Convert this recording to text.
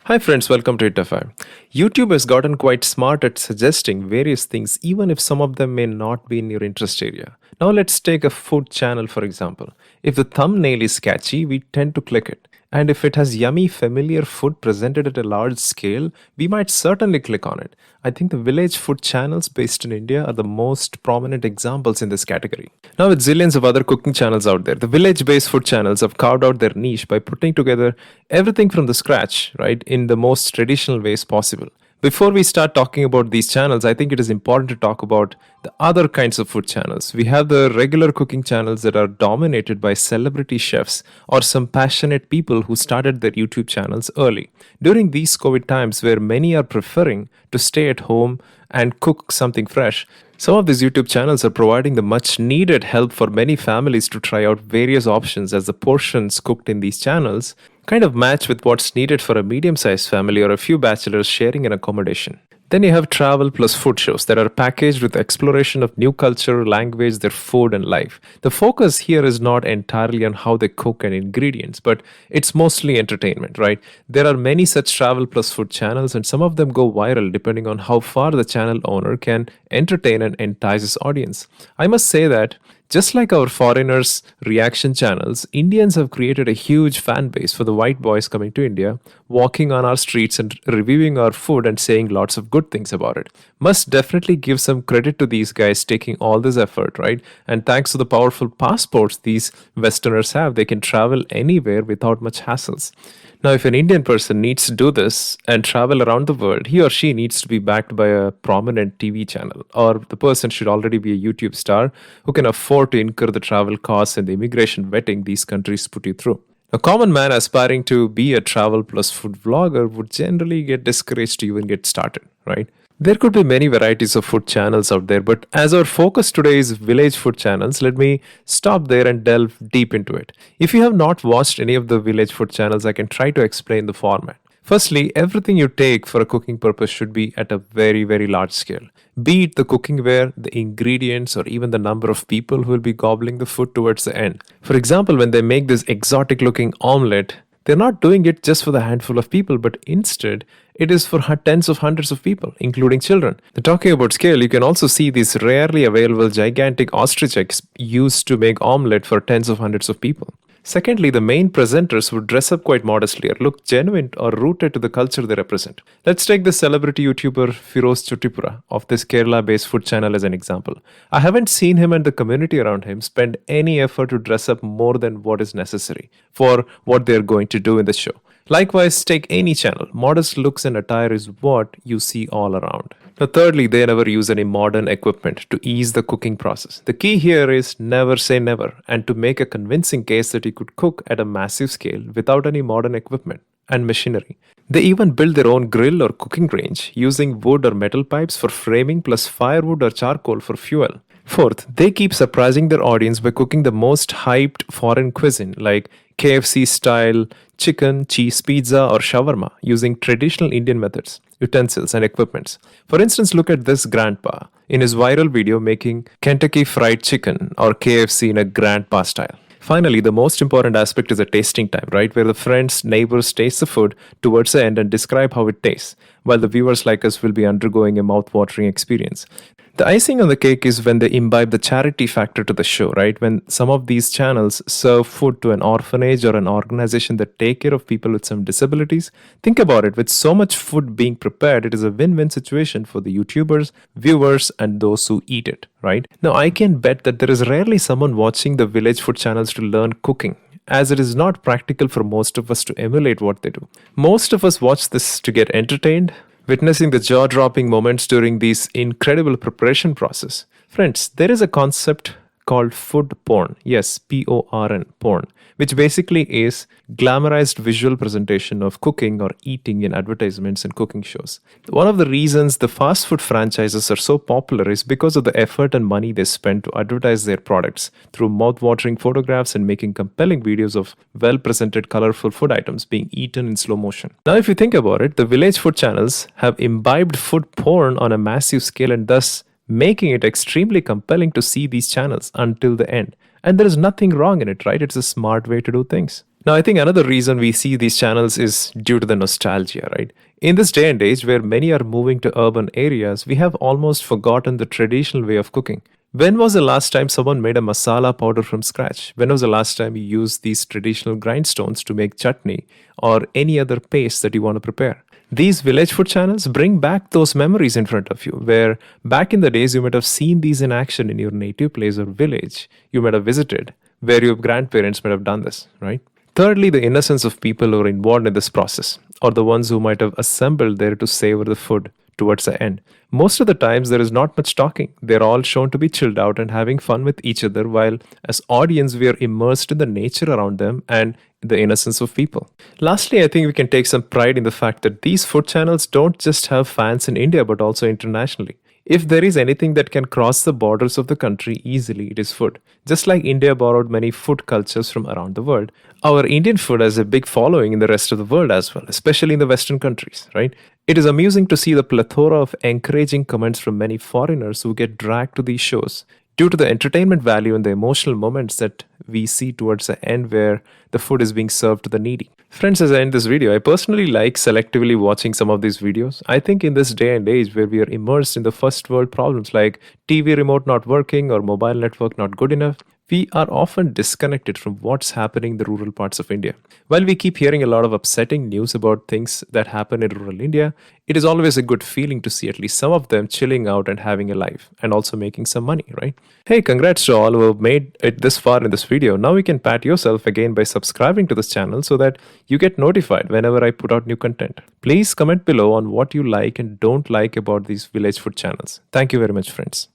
Hi friends, welcome to ItFM. YouTube has gotten quite smart at suggesting various things even if some of them may not be in your interest area. Now let's take a food channel for example. If the thumbnail is catchy, we tend to click it. And if it has yummy, familiar food presented at a large scale, we might certainly click on it. I think the village food channels based in India are the most prominent examples in this category. Now, with zillions of other cooking channels out there, the village based food channels have carved out their niche by putting together everything from the scratch, right, in the most traditional ways possible. Before we start talking about these channels, I think it is important to talk about the other kinds of food channels. We have the regular cooking channels that are dominated by celebrity chefs or some passionate people who started their YouTube channels early. During these COVID times, where many are preferring to stay at home and cook something fresh, some of these YouTube channels are providing the much needed help for many families to try out various options as the portions cooked in these channels kind of match with what's needed for a medium sized family or a few bachelors sharing an accommodation. Then you have travel plus food shows that are packaged with exploration of new culture, language, their food, and life. The focus here is not entirely on how they cook and ingredients, but it's mostly entertainment, right? There are many such travel plus food channels, and some of them go viral depending on how far the channel owner can entertain and entice his audience. I must say that just like our foreigners' reaction channels, Indians have created a huge fan base for the white boys coming to India, walking on our streets and reviewing our food and saying lots of good things about it. Must definitely give some credit to these guys taking all this effort, right? And thanks to the powerful passports these Westerners have, they can travel anywhere without much hassles. Now, if an Indian person needs to do this and travel around the world, he or she needs to be backed by a prominent TV channel, or the person should already be a YouTube star who can afford to incur the travel costs and the immigration vetting these countries put you through. A common man aspiring to be a travel plus food vlogger would generally get discouraged to even get started, right? There could be many varieties of food channels out there, but as our focus today is village food channels, let me stop there and delve deep into it. If you have not watched any of the village food channels, I can try to explain the format. Firstly, everything you take for a cooking purpose should be at a very, very large scale. Be it the cooking ware, the ingredients, or even the number of people who will be gobbling the food towards the end. For example, when they make this exotic looking omelette, they're not doing it just for the handful of people, but instead, it is for tens of hundreds of people, including children. Talking about scale, you can also see these rarely available gigantic ostrich eggs used to make omelette for tens of hundreds of people. Secondly, the main presenters would dress up quite modestly or look genuine or rooted to the culture they represent. Let's take the celebrity YouTuber Firoz Chottipura of this Kerala-based food channel as an example. I haven't seen him and the community around him spend any effort to dress up more than what is necessary for what they're going to do in the show. Likewise, take any channel. Modest looks and attire is what you see all around. Now, thirdly, they never use any modern equipment to ease the cooking process. The key here is never say never, and to make a convincing case that you could cook at a massive scale without any modern equipment and machinery. They even build their own grill or cooking range using wood or metal pipes for framing plus firewood or charcoal for fuel. Fourth, they keep surprising their audience by cooking the most hyped foreign cuisine like KFC style chicken, cheese pizza, or shawarma using traditional Indian methods, utensils, and equipments. For instance, look at this grandpa in his viral video making Kentucky Fried Chicken or KFC in a grandpa style. Finally, the most important aspect is the tasting time, right? Where the friends, neighbors taste the food towards the end and describe how it tastes, while the viewers like us will be undergoing a mouth-watering experience. The icing on the cake is when they imbibe the charity factor to the show, right? When some of these channels serve food to an orphanage or an organization that take care of people with some disabilities. Think about it, with so much food being prepared, it is a win-win situation for the YouTubers, viewers, and those who eat it, right? Now, I can bet that there is rarely someone watching the village food channels to learn cooking, as it is not practical for most of us to emulate what they do. Most of us watch this to get entertained, witnessing the jaw-dropping moments during this incredible preparation process. Friends, there is a concept called food porn. Yes, P-O-R-N, porn, which basically is glamorized visual presentation of cooking or eating in advertisements and cooking shows. One of the reasons the fast food franchises are so popular is because of the effort and money they spend to advertise their products through mouth-watering photographs and making compelling videos of well-presented, colorful food items being eaten in slow motion. Now, if you think about it, the village food channels have imbibed food porn on a massive scale and thus making it extremely compelling to see these channels until the end. And there is nothing wrong in it, right? It's a smart way to do things. Now, I think another reason we see these channels is due to the nostalgia, right? In this day and age where many are moving to urban areas, we have almost forgotten the traditional way of cooking. When was the last time someone made a masala powder from scratch? When was the last time you used these traditional grindstones to make chutney or any other paste that you want to prepare? These village food channels bring back those memories in front of you, where back in the days you might have seen these in action in your native place or village you might have visited, where your grandparents might have done this, right? Thirdly, the innocence of people who are involved in this process, or the ones who might have assembled there to savor the food towards the end. Most of the times, there is not much talking. They're all shown to be chilled out and having fun with each other, while as audience, we are immersed in the nature around them and the innocence of people. Lastly, I think we can take some pride in the fact that these food channels don't just have fans in India but also internationally. If there is anything that can cross the borders of the country easily, it is food. Just like India borrowed many food cultures from around the world, our Indian food has a big following in the rest of the world as well, especially in the Western countries, right? It is amusing to see the plethora of encouraging comments from many foreigners who get dragged to these shows due to the entertainment value and the emotional moments that we see towards the end where the food is being served to the needy. Friends, as I end this video, I personally like selectively watching some of these videos. I think in this day and age where we are immersed in the first world problems like TV remote not working or mobile network not good enough, we are often disconnected from what's happening in the rural parts of India. While we keep hearing a lot of upsetting news about things that happen in rural India, it is always a good feeling to see at least some of them chilling out and having a life and also making some money, right? Hey, congrats to all who have made it this far in this video. Now you can pat yourself again by subscribing to this channel so that you get notified whenever I put out new content. Please comment below on what you like and don't like about these village food channels. Thank you very much, friends.